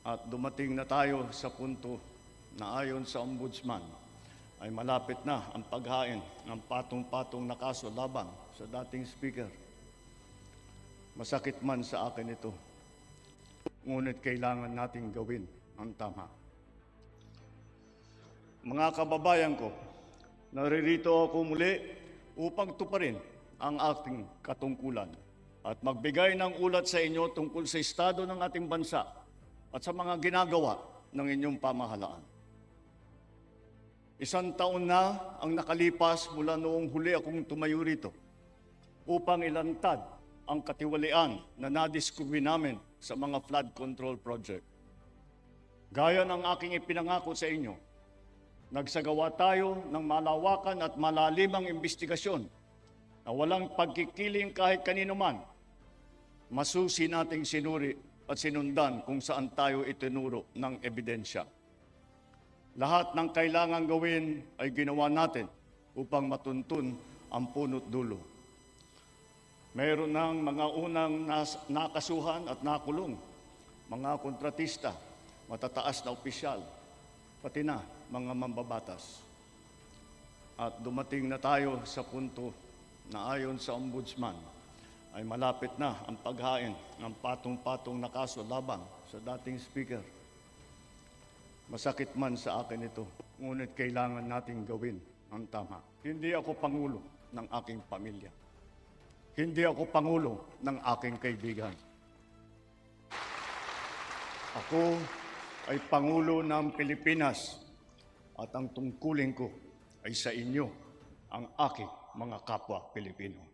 At dumating na tayo sa punto na ayon sa Ombudsman ay malapit na ang paghain ng patong-patong na kaso laban sa dating Speaker. Masakit man sa akin ito, ngunit kailangan nating gawin ang tama. Mga kababayan ko, naririto ako muli upang tuparin ang ating katungkulan at magbigay ng ulat sa inyo tungkol sa estado ng ating bansa at sa mga ginagawa ng inyong pamahalaan. 1 taon na ang nakalipas mula noong huli akong tumayo rito upang ilantad ang katiwalian na nadiskubre namin sa mga flood control project. Gaya ng aking ipinangako sa inyo, nagsagawa tayo ng malawakan at malalimang investigasyon na walang pagkikiling kahit kanino man. Masusi nating sinuri at sinundan kung saan tayo itinuro ng ebidensya. Lahat ng kailangan gawin ay ginawa natin upang matuntun ang punot dulo. Mayroon ng mga unang nakasuhan at nakulong, mga kontratista, matataas na opisyal, pati na mga mambabatas. At dumating na tayo sa punto na ayon sa Ombudsman ay malapit na ang paghain ng patong-patong na kaso laban sa dating Speaker. Masakit man sa akin ito, ngunit kailangan nating gawin ang tama. Hindi ako pangulo ng aking pamilya. Hindi ako pangulo ng aking kaibigan. Ako ay Pangulo ng Pilipinas at ang tungkulin ko ay sa inyo, ang aking mga kapwa Pilipino.